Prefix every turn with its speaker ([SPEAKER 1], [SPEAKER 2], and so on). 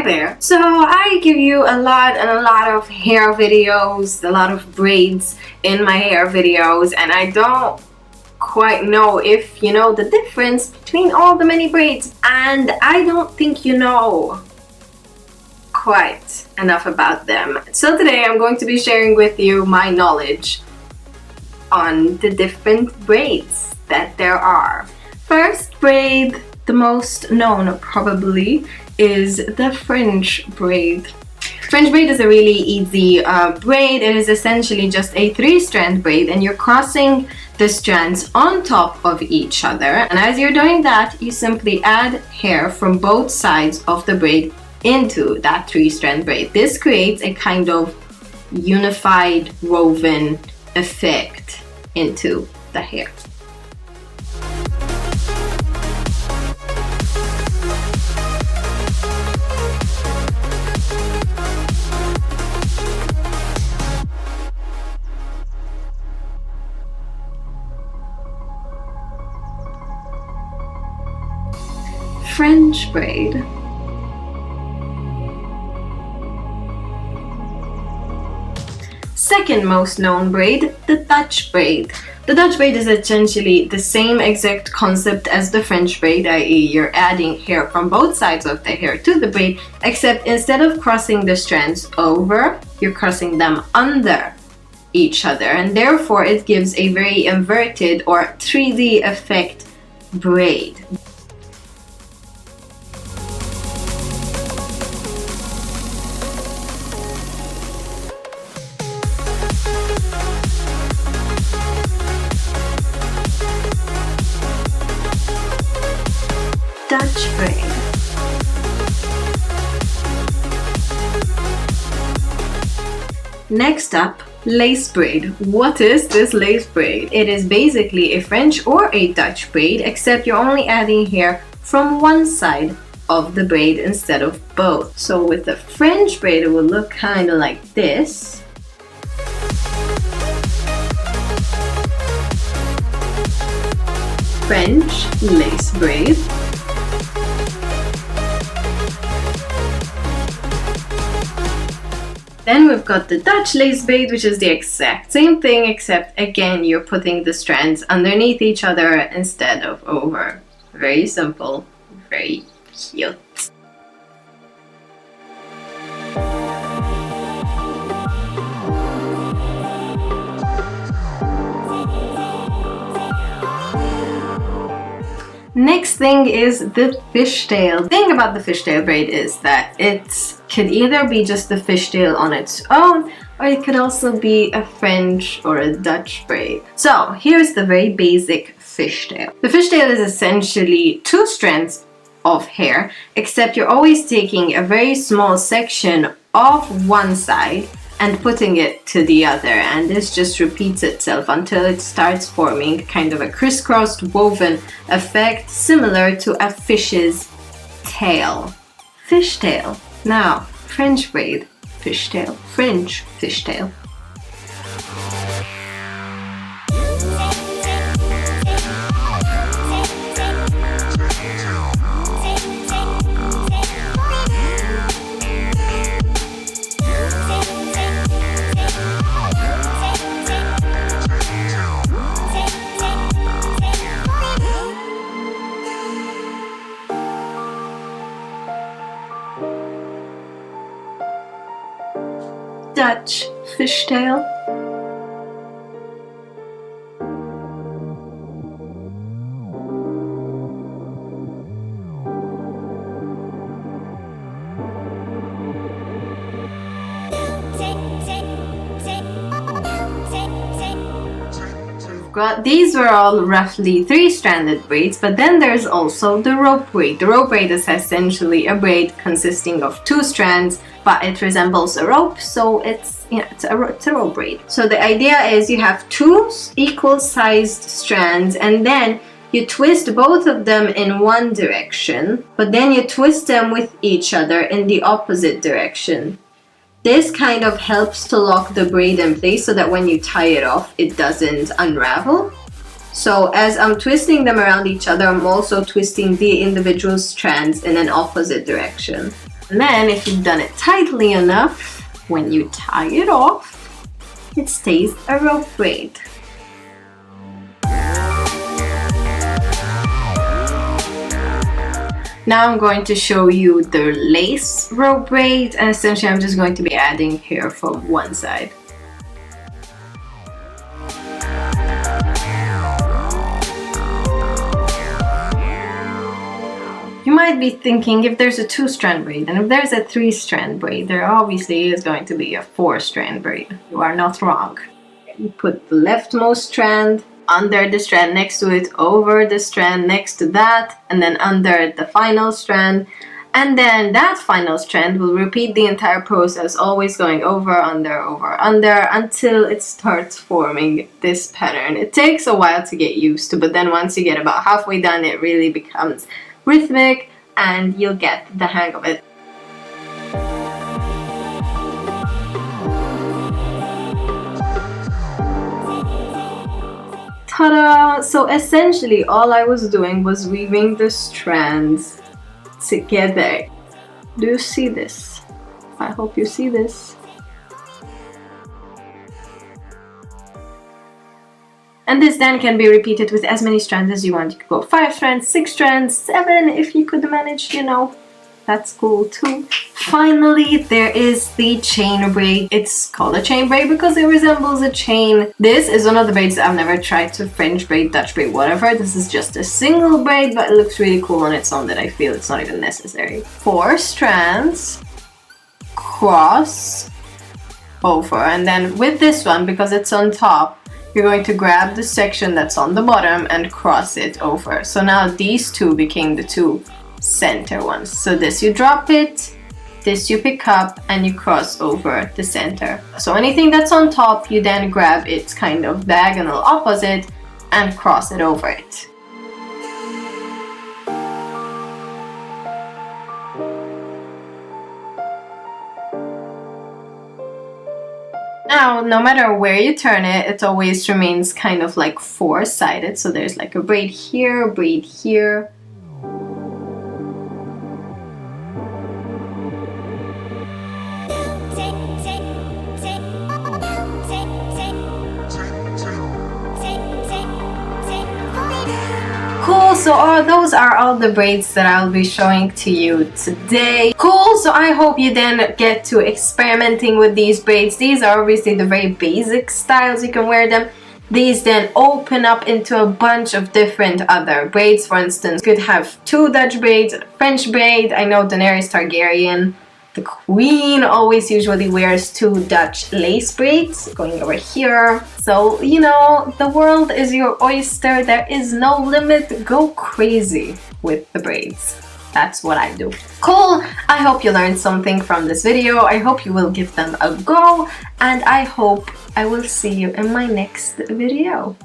[SPEAKER 1] Hi there. So I give you a lot of hair videos, a lot of braids in my hair videos, and I don't quite know if you know the difference between all the many braids, and I don't think you know quite enough about them. So today I'm going to be sharing with you my knowledge on the different braids that there are. First braid, the most known probably, is the French braid. French braid is a really easy braid. It is essentially just a 3-strand braid, and you're crossing the strands on top of each other. And as you're doing that, you simply add hair from both sides of the braid into that 3-strand braid. This creates a kind of unified woven effect into the hair. French braid. Second most known braid, the Dutch braid. The Dutch braid is essentially the same exact concept as the French braid, i.e. you're adding hair from both sides of the hair to the braid, except instead of crossing the strands over, you're crossing them under each other, and therefore it gives a very inverted or 3D effect braid. Dutch braid. Next up, lace braid. What is this lace braid? It is basically a French or a Dutch braid, except you're only adding hair from one side of the braid instead of both. So with the French braid, it will look kind of like this. French lace braid. Then we've got the Dutch lace braid, which is the exact same thing, except again you're putting the strands underneath each other instead of over. Very simple, very cute. Next thing is the fishtail. The thing about the fishtail braid is that it could either be just the fishtail on its own, or it could also be a French or a Dutch braid. So here's the very basic fishtail. The fishtail is essentially 2 strands of hair, except you're always taking a very small section of one side and putting it to the other, and this just repeats itself until it starts forming kind of a crisscrossed woven effect similar to a fish's tail. Fishtail. Now, French braid, fishtail, French fishtail. Dutch fishtail. These were all roughly 3-stranded braids, but then there's also the rope braid. The rope braid is essentially a braid consisting of 2 strands, but it resembles a rope, so it's a rope braid. So the idea is you have 2 equal-sized strands, and then you twist both of them in one direction, but then you twist them with each other in the opposite direction. This kind of helps to lock the braid in place so that when you tie it off, it doesn't unravel. So as I'm twisting them around each other, I'm also twisting the individual strands in an opposite direction. And then if you've done it tightly enough, when you tie it off, it stays a rope braid. Now I'm going to show you the lace rope braid, and essentially I'm just going to be adding hair from one side. You might be thinking, if there's a 2-strand braid and if there's a 3-strand braid, there obviously is going to be a 4-strand braid. You are not wrong. You put the leftmost strand under the strand next to it, over the strand next to that, and then under the final strand. And then that final strand will repeat the entire process, always going over, under, until it starts forming this pattern. It takes a while to get used to, but then once you get about halfway done, it really becomes rhythmic and you'll get the hang of it. Ta-da! So essentially all I was doing was weaving the strands together. Do you see this? I hope you see this. And this then can be repeated with as many strands as you want. You could go 5 strands, 6 strands, 7 if you could manage, you know. That's cool too. Finally, there is the chain braid. It's called a chain braid because it resembles a chain. This is one of the braids that I've never tried to French braid, Dutch braid, whatever. This is just a single braid, but it looks really cool on its own that I feel it's not even necessary. 4 strands, cross over, and then with this one, because it's on top, you're going to grab the section that's on the bottom and cross it over. So now these two became the 2 center ones. So this you drop it, this you pick up, and you cross over the center. So anything that's on top, you then grab its kind of diagonal opposite and cross it over it. Now, no matter where you turn it, it always remains kind of like 4-sided. So there's like a braid here, a braid here. Cool, so those are all the braids that I'll be showing to you today. Cool, so I hope you then get to experimenting with these braids. These are obviously the very basic styles you can wear them. These then open up into a bunch of different other braids. For instance, you could have 2 Dutch braids and a French braid. I know Daenerys Targaryen, the queen, always usually wears 2 Dutch lace braids going over here. So, you know, the world is your oyster. There is no limit. Go crazy with the braids. That's what I do. Cool! I hope you learned something from this video. I hope you will give them a go. And I hope I will see you in my next video.